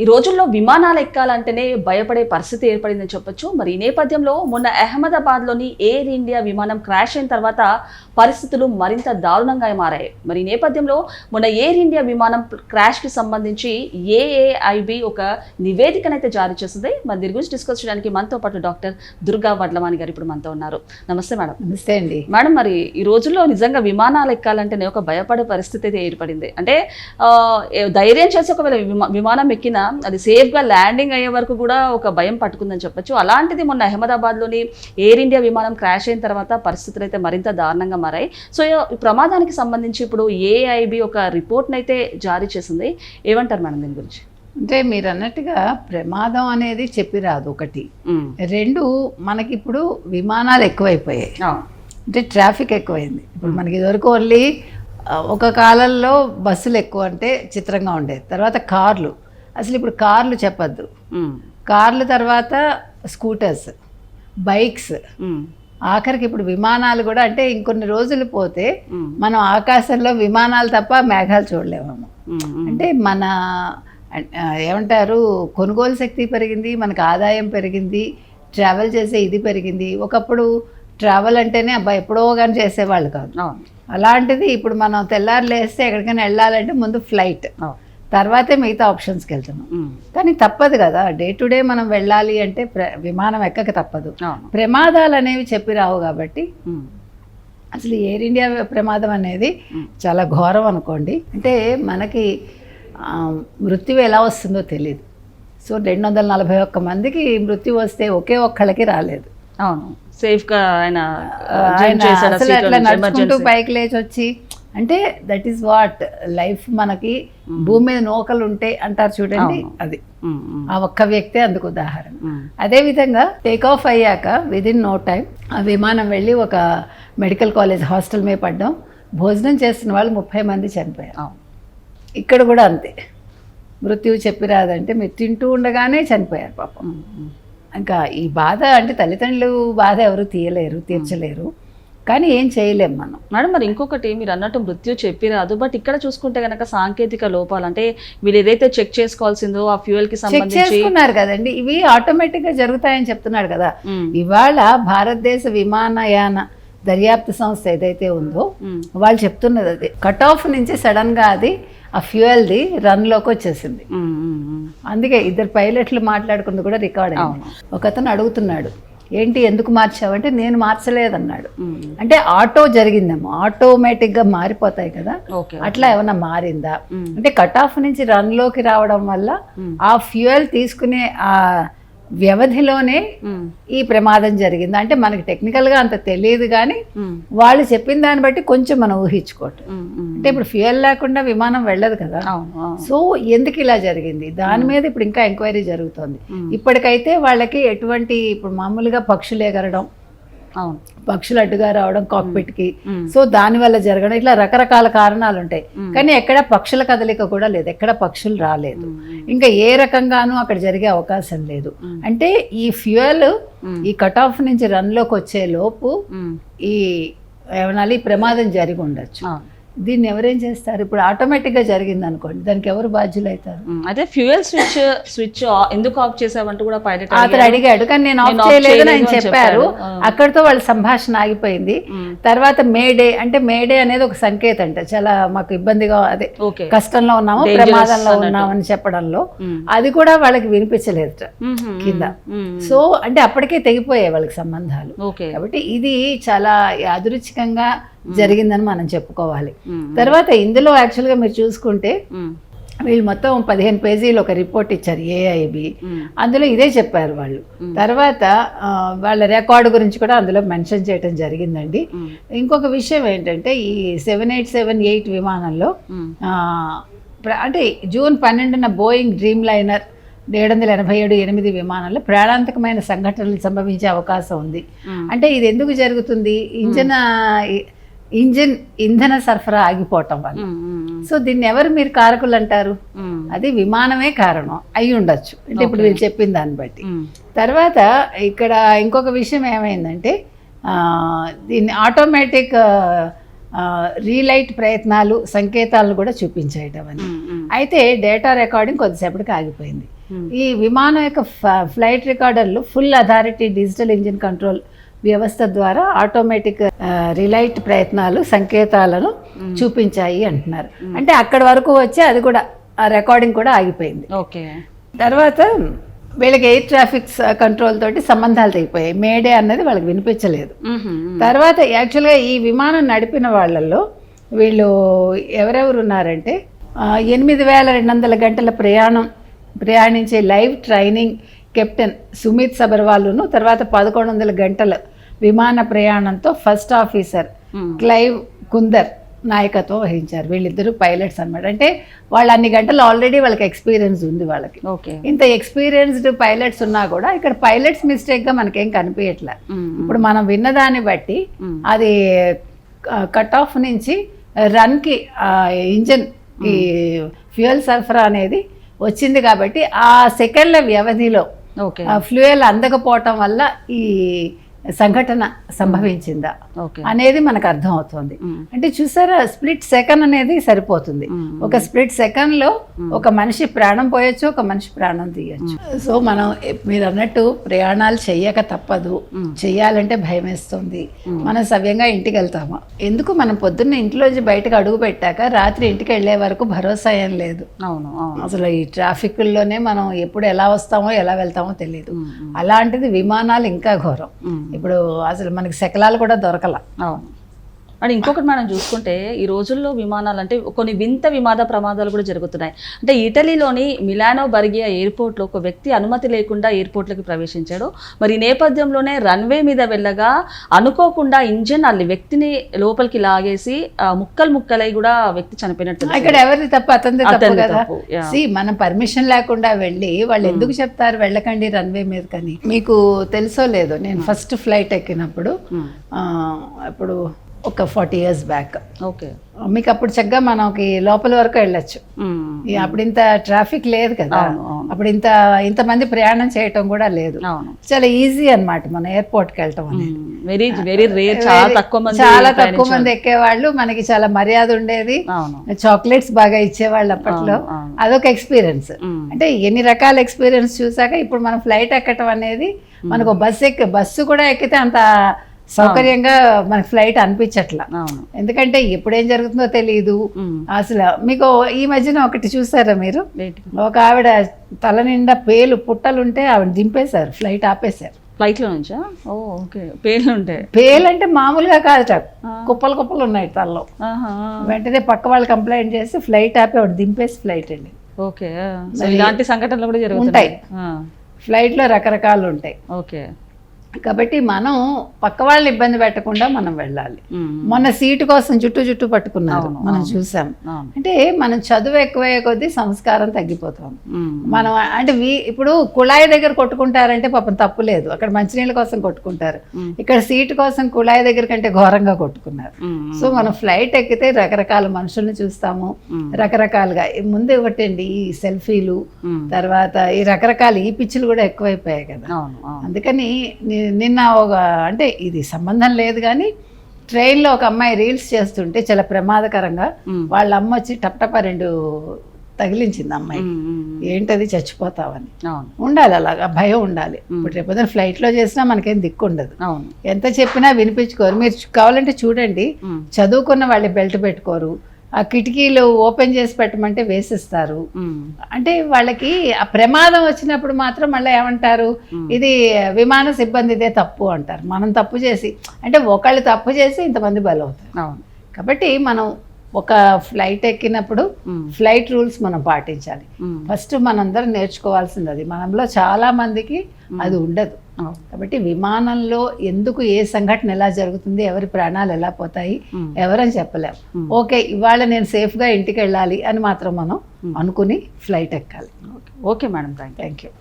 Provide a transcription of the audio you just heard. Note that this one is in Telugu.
ఈ రోజుల్లో విమానాలు ఎక్కాలంటేనే భయపడే పరిస్థితి ఏర్పడిందని చెప్పొచ్చు. మరి ఈ నేపథ్యంలో మొన్న అహ్మదాబాద్లోని ఎయిర్ ఇండియా విమానం క్రాష్ అయిన తర్వాత పరిస్థితులు మరింత దారుణంగా మారాయి. మరి ఈ నేపథ్యంలో మొన్న ఎయిర్ ఇండియా విమానం క్రాష్కి సంబంధించి ఏఏఐబి ఒక నివేదికనైతే జారీ చేసింది. మరి దీని గురించి డిస్కస్ చేయడానికి మనతో పాటు డాక్టర్ దుర్గా వడ్లమాని గారు ఇప్పుడు మనతో ఉన్నారు. నమస్తే మేడం. నమస్తే అండి మేడం, మరి ఈ రోజుల్లో నిజంగా విమానాలు ఎక్కాలంటేనే ఒక భయపడే పరిస్థితి అయితే ఏర్పడింది. అంటే ధైర్యం చేసి ఒకవేళ విమానం ఎక్కినా అది సేఫ్గా ల్యాండింగ్ అయ్యే వరకు కూడా ఒక భయం పట్టుకుందని చెప్పొచ్చు. అలాంటిది మొన్న అహ్మదాబాద్లోని ఎయిర్ ఇండియా విమానం క్రాష్ అయిన తర్వాత పరిస్థితులు అయితే మరింత దారుణంగా మారాయి. సో ఈ ప్రమాదానికి సంబంధించి ఇప్పుడు ఏఐబి ఒక రిపోర్ట్ని అయితే జారీ చేసింది. ఏమంటారు మేడం దీని గురించి? అంటే మీరు అన్నట్టుగా ప్రమాదం అనేది చెప్పి రాదు ఒకటి. రెండు, మనకి ఇప్పుడు విమానాలు ఎక్కువైపోయాయి, అంటే ట్రాఫిక్ ఎక్కువైంది. ఇప్పుడు మనకి ఇదివరకు ఓన్లీ ఒక కాలంలో బస్సులు ఎక్కువ అంటే చిత్రంగా ఉండేది. తర్వాత కార్లు, అసలు ఇప్పుడు కార్లు చెప్పద్దు, కార్లు తర్వాత స్కూటర్స్, బైక్స్, ఆఖరికి ఇప్పుడు విమానాలు కూడా. అంటే ఇంకొన్ని రోజులు పోతే మనం ఆకాశంలో విమానాలు తప్ప మేఘాలు చూడలేము. అంటే మన ఏమంటారు, కొనుగోలు శక్తి పెరిగింది, మనకు ఆదాయం పెరిగింది, ట్రావెల్ చేసే ఇది పెరిగింది. ఒకప్పుడు ట్రావెల్ అంటేనే అబ్బాయి ఎప్పుడో కానీ చేసేవాళ్ళు కాదు. అలాంటిది ఇప్పుడు మనం తెల్లారు లేస్తే ఎక్కడికైనా వెళ్ళాలంటే ముందు ఫ్లైట్, తర్వాతే మిగతా ఆప్షన్స్కి వెళ్తున్నాం. కానీ తప్పదు కదా, డే టు డే మనం వెళ్ళాలి అంటే విమానం ఎక్కక తప్పదు. ప్రమాదాలు అనేవి చెప్పి రావు కాబట్టి అసలు ఎయిర్ ఇండియా ప్రమాదం అనేది చాలా ఘోరం అనుకోండి. అంటే మనకి మృత్యువు ఎలా వస్తుందో తెలియదు. సో 241 మందికి మృత్యు వస్తే ఒకే ఒక్కళ్ళకి రాలేదు. అవును, సేఫ్గా ఆయన అసలు అట్లా నడుచుకుంటూ పైకి లేచి వచ్చి, అంటే దట్ ఈస్ వాట్ లైఫ్. మనకి భూమి మీద నూకలు ఉంటే అంటారు చూడండి, అది ఆ ఒక్క వ్యక్తే అందుకు ఉదాహరణ. అదేవిధంగా టేక్ ఆఫ్ అయ్యాక విదిన్ నో టైం ఆ విమానం వెళ్ళి ఒక మెడికల్ కాలేజ్ హాస్టల్ మీద పడ్డాం. భోజనం చేస్తున్న వాళ్ళు 30 మంది చనిపోయారు. ఇక్కడ కూడా అంతే, మృత్యువు చెప్పి రాదంటే మీరు తింటూ ఉండగానే చనిపోయారు పాపం. ఇంకా ఈ బాధ అంటే తల్లిదండ్రులు బాధ ఎవరు తీర్చలేరు, కానీ ఏం చేయలేము మనం. మేడం, మరి ఇంకొకటి మీరు అన్నట్టు మృత్యు చెప్పి రాదు, బట్ ఇక్కడ చూసుకుంటే కనుక సాంకేతిక లోపాలు, అంటే వీళ్ళు ఏదైతే చెక్ చేసుకోవాల్సిందో ఆ ఫ్యూయల్ కి సంబంధించి చేసుకున్నారు కదండి, ఇవి ఆటోమేటిక్ గా జరుగుతాయని చెప్తున్నాడు కదా. ఇవాళ భారతదేశ విమానయాన దర్యాప్తు సంస్థ ఏదైతే ఉందో వాళ్ళు చెప్తున్నది అది, కట్ ఆఫ్ నుంచి సడన్ గా అది ఆ ఫ్యూయల్ది రన్లోకి వచ్చేసింది. అందుకే ఇద్దరు పైలట్లు మాట్లాడుకుంది కూడా రికార్డ్ అయింది. ఒకతను అడుగుతున్నాడు, ఏంటి ఎందుకు మార్చావంటే నేను మార్చలేదన్నాడు. అంటే ఆటో జరిగిందేమో, ఆటోమేటిక్గా మారిపోతాయి కదా, అట్లా ఏమన్నా మారిందా అంటే కట్ ఆఫ్ నుంచి రన్లోకి రావడం వల్ల ఆ ఫ్యూయల్ తీసుకునే ఆ వ్యవధిలోనే ఈ ప్రమాదం జరిగింది. అంటే మనకి టెక్నికల్గా అంత తెలియదు, కానీ వాళ్ళు చెప్పిన దాన్ని బట్టి కొంచెం మనం ఊహించుకోవటం. అంటే ఇప్పుడు ఫ్యూయల్ లేకుండా విమానం వెళ్ళదు కదా, సో ఎందుకు ఇలా జరిగింది దాని మీద ఇప్పుడు ఇంకా ఎంక్వైరీ జరుగుతుంది. ఇప్పటికైతే వాళ్ళకి ఎటువంటి, ఇప్పుడు మామూలుగా పక్షులు ఎగరడం, పక్షులు అడ్డుగా రావడం కాక్పిట్కి, సో దానివల్ల జరగడం, ఇట్లా రకరకాల కారణాలు ఉంటాయి. కానీ ఎక్కడ పక్షుల కదలిక కూడా లేదు, ఎక్కడ పక్షులు రాలేదు, ఇంకా ఏ రకంగానూ అక్కడ జరిగే అవకాశం లేదు. అంటే ఈ ఫ్యూయల్ ఈ కట్ ఆఫ్ నుంచి రన్లోకి వచ్చే లోపు ఈ ఏమనాలి ప్రమాదం జరిగి ఉండొచ్చు. దీన్ని ఎవరేం చేస్తారు? ఇప్పుడు ఆటోమేటిక్గా జరిగింది అనుకోండి, దానికి ఎవరు బాధ్యులు అవుతారు? అదే ఫ్యూయల్ స్విచ్ ఎందుకు ఆఫ్ చేసావంటూ కూడా పైలట్ అతను అడిగాడు, కానీ నేను ఆఫ్ చేయలేదని ఆయన చెప్పారు. అక్కడితో వాళ్ళ సంభాషణ ఆగిపోయింది. తర్వాత మేడే, అంటే మేడే అనేది ఒక సంకేతం అంట, చాలా మాకు ఇబ్బందిగా, అదే కష్టంలో ఉన్నాము, ప్రమాదంలో ఉన్నామని చెప్పడంలో, అది కూడా వాళ్ళకి వినిపించలేదు కింద. సో అంటే అప్పటికే తెగిపోయాయి వాళ్ళకి సంబంధాలు. కాబట్టి ఇది చాలా యాదృచ్ఛికంగా జరిగిందని మనం చెప్పుకోవాలి. తర్వాత ఇందులో యాక్చువల్గా మీరు చూసుకుంటే వీళ్ళు మొత్తం 15 పేజీలు ఒక రిపోర్ట్ ఇచ్చారు ఏఐబి. అందులో ఇదే చెప్పారు వాళ్ళు. తర్వాత వాళ్ళ రికార్డు గురించి కూడా అందులో మెన్షన్ చేయడం జరిగిందండి. ఇంకొక విషయం ఏంటంటే ఈ 7878 విమానంలో అంటే జూన్ 12న బోయింగ్ డ్రీమ్ లైనర్ 787 విమానంలో ప్రాణాంతకమైన సంఘటనలు సంభవించే అవకాశం ఉంది. అంటే ఇది ఎందుకు జరుగుతుంది? ఇంధన సరఫరా ఆగిపోవటం వల్ల. సో దీన్ని ఎవరు మీరు కారకులు అంటారు? అది విమానమే కారణం అయి ఉండొచ్చు, అంటే ఇప్పుడు వీళ్ళు చెప్పిన దాన్ని బట్టి. తర్వాత ఇక్కడ ఇంకొక విషయం ఏమైందంటే దీన్ని ఆటోమేటిక్ రీలైట్ ప్రయత్నాలు సంకేతాలను కూడా చూపించాయి అవన్నీ. అయితే డేటా రికార్డింగ్ కొద్దిసేపటికి ఆగిపోయింది. ఈ విమానం యొక్క ఫ్లైట్ రికార్డర్లు full authority digital engine control వ్యవస్థ ద్వారా ఆటోమేటిక్ రిలైట్ ప్రయత్నాలు సంకేతాలను చూపించాయి అంటున్నారు. అంటే అక్కడి వరకు వచ్చి అది కూడా ఆ రికార్డింగ్ కూడా ఆగిపోయింది. ఓకే. తర్వాత వీళ్ళకి ఎయిర్ ట్రాఫిక్ కంట్రోల్ తోటి సంబంధాలు తెగిపోయాయి. మేడే అన్నది వాళ్ళకి వినిపించలేదు. తర్వాత యాక్చువల్గా ఈ విమానం నడిపిన వాళ్ళల్లో వీళ్ళు ఎవరెవరు ఉన్నారంటే 8,200 గంటల ప్రయాణించే లైవ్ ట్రైనింగ్ కెప్టెన్ సుమిత్ సబర్వాలును, తర్వాత 1100 గంటల విమాన ప్రయాణంతో ఫస్ట్ ఆఫీసర్ క్లైవ్ కుందర్ నాయకత్వం వహించారు. వీళ్ళిద్దరూ పైలట్స్ అన్నమాట. అంటే వాళ్ళు అన్ని గంటలు ఆల్రెడీ వాళ్ళకి ఎక్స్పీరియన్స్ ఉంది వాళ్ళకి. ఇంత ఎక్స్పీరియన్స్డ్ పైలట్స్ ఉన్నా కూడా ఇక్కడ పైలట్స్ మిస్టేక్గా మనకేం కనిపించట్లే. ఇప్పుడు మనం విన్నదాన్ని బట్టి అది కట్ ఆఫ్ నుంచి రన్కి ఇంజన్ ఈ ఫ్యూయల్ సరఫరా అనేది వచ్చింది కాబట్టి ఆ సెకండ్ల వ్యవధిలో ఫ్యూయల్ అందకపోవటం వల్ల ఈ సంఘటన సంభవించిందా అనేది మనకు అర్థం అవుతుంది. అంటే చూసారా, స్ప్లిట్ సెకండ్ అనేది సరిపోతుంది. ఒక స్ప్లిట్ సెకండ్ లో ఒక మనిషి ప్రాణం పోయొచ్చు, ఒక మనిషి ప్రాణం తీయచ్చు. సో మనం మీరు అన్నట్టు ప్రయాణాలు చెయ్యక తప్పదు. చెయ్యాలంటే భయం వేస్తుంది. మనం సవ్యంగా ఇంటికి వెళ్తామా? ఎందుకు మనం పొద్దున్న ఇంట్లోంచి బయటకు అడుగు పెట్టాక రాత్రి ఇంటికి వెళ్ళే వరకు భరోసా ఏం లేదు. అసలు ఈ ట్రాఫిక్లోనే మనం ఎప్పుడు ఎలా వస్తామో ఎలా వెళ్తామో తెలియదు. అలాంటిది విమానాలు ఇంకా ఘోరం. ఇప్పుడు అసలు మనకి శకలాలు కూడా దొరకల. అండ్ ఇంకొకటి మనం చూసుకుంటే ఈ రోజుల్లో విమానాలు అంటే కొన్ని వింత విమాన ప్రమాదాలు కూడా జరుగుతున్నాయి. అంటే ఇటలీలోని మిలానో బర్గియా ఎయిర్పోర్ట్లో ఒక వ్యక్తి అనుమతి లేకుండా ఎయిర్పోర్ట్లోకి ప్రవేశించాడు. మరి ఈ నేపథ్యంలోనే రన్వే మీద వెళ్ళగా అనుకోకుండా ఇంజన్ అల్లి వ్యక్తిని లోపలికి లాగేసి ముక్కలై కూడా వ్యక్తి చనిపోయినట్టు. ఇక్కడ ఎవరిది తప్పు? అతనిది తప్పు కదా. మనం పర్మిషన్ లేకుండా వెళ్ళి వాళ్ళు ఎందుకు చెప్తారు వెళ్ళకండి రన్వే మీద కానీ? మీకు తెలుసో లేదో, నేను ఫస్ట్ ఫ్లైట్ ఎక్కినప్పుడు ఇప్పుడు ఒక 40 years బ్యాక్. ఓకే. మీకు అప్పుడు చక్కగా మనకి లోపల వరకు వెళ్ళొచ్చు. అప్పుడు ఇంత ట్రాఫిక్ లేదు కదా, అప్పుడు ఇంతమంది ప్రయాణం చేయటం కూడా లేదు. చాలా ఈజీ అన్నమాట మన ఎయిర్పోర్ట్కి వెళ్ళటం అనేది. చాలా తక్కువ మంది ఎక్కేవాళ్ళు, మనకి చాలా మర్యాద ఉండేది, చాక్లెట్స్ బాగా ఇచ్చేవాళ్ళు అప్పట్లో. అదొక ఎక్స్పీరియన్స్. అంటే ఎన్ని రకాల ఎక్స్పీరియన్స్ చూసాక ఇప్పుడు మనం ఫ్లైట్ ఎక్కటం అనేది మనకు బస్సు కూడా ఎక్కితే అంత సౌకర్యంగా మనకి ఫ్లైట్ అనిపించట్లా. ఎందుకంటే ఎప్పుడేం జరుగుతుందో తెలియదు. అసలు మీకు ఈ మధ్యన ఒకటి చూసారా మీరు? ఒక ఆవిడ తల నిండా పుట్టలుంటే ఆవిడ దింపేశారు, ఫ్లైట్ ఆపేశారు. ఫ్లైట్ లో నుంచా? పేలు అంటే మామూలుగా కాదట, కుప్పలు ఉన్నాయి తలలో. వెంటనే పక్క వాళ్ళు కంప్లైంట్ చేసి ఫ్లైట్ ఆపి ఆవిడ దింపేసి ఫ్లైట్ అండి. ఓకే. ఇలాంటి సంఘటనలు కూడా జరుగుతుంటాయి. ఫ్లైట్ లో రకరకాలు ఉంటాయి. ఓకే. కాబట్టి మనం పక్క వాళ్ళని ఇబ్బంది పెట్టకుండా మనం వెళ్ళాలి. మొన్న సీటు కోసం చుట్టూ పట్టుకున్నారు, మనం చూసాం. అంటే మనం చదువు ఎక్కువయ్యే కొద్దీ సంస్కారం తగ్గిపోతాం. మనం అంటే ఇప్పుడు కుళాయి దగ్గర కొట్టుకుంటారంటే పాపం తప్పు లేదు, అక్కడ మంచినీళ్ళ కోసం కొట్టుకుంటారు. ఇక్కడ సీటు కోసం కుళాయి దగ్గర కంటే ఘోరంగా కొట్టుకున్నారు. సో మనం ఫ్లైట్ ఎక్కితే రకరకాల మనుషుల్ని చూస్తాము, రకరకాలుగా. ముందు ఒకటండి ఈ సెల్ఫీలు, తర్వాత ఈ రకరకాల ఈ పిచ్చులు కూడా ఎక్కువైపోయాయి కదా. అందుకని నిన్న అంటే ఇది సంబంధం లేదు కానీ ట్రైన్లో ఒక అమ్మాయి రీల్స్ చేస్తుంటే చాలా ప్రమాదకరంగా వాళ్ళ అమ్మ వచ్చి టప్టప 2 తగిలించింది అమ్మాయి. ఏంటది, చచ్చిపోతావని. ఉండాలి అలాగా, భయం ఉండాలి. ఇప్పుడు రేపు ఫ్లైట్లో చేసినా మనకేం దిక్కు ఉండదు. ఎంత చెప్పినా వినిపించుకోరు. మీరు కావాలంటే చూడండి, చదువుకున్న వాళ్ళు బెల్ట్ పెట్టుకోరు, ఆ కిటికీలు ఓపెన్ చేసి పెట్టమంటే వేసిస్తారు. అంటే వాళ్ళకి ఆ ప్రమాదం వచ్చినప్పుడు మాత్రం మళ్ళీ ఏమంటారు, ఇది విమాన సిబ్బందిదే తప్పు అంటారు. మనం తప్పు చేసి, అంటే ఒకళ్ళు తప్పు చేసి ఇంతమంది బలవుతారు. కాబట్టి మనం ఒక ఫ్లైట్ ఎక్కినప్పుడు ఫ్లైట్ రూల్స్ మనం పాటించాలి. ఫస్ట్ మనందరం నేర్చుకోవాల్సింది అది. మనలో చాలా మందికి అది ఉండదు. కాబట్టి విమానంలో ఎందుకు ఏ సంఘటన ఎలా జరుగుతుంది, ఎవరి ప్రాణాలు ఎలా పోతాయి ఎవరని చెప్పలేము. ఓకే, ఇవాళ నేను సేఫ్గా ఇంటికి వెళ్ళాలి అని మాత్రం మనం అనుకుని ఫ్లైట్ ఎక్కాలి. Okay madam, thank you.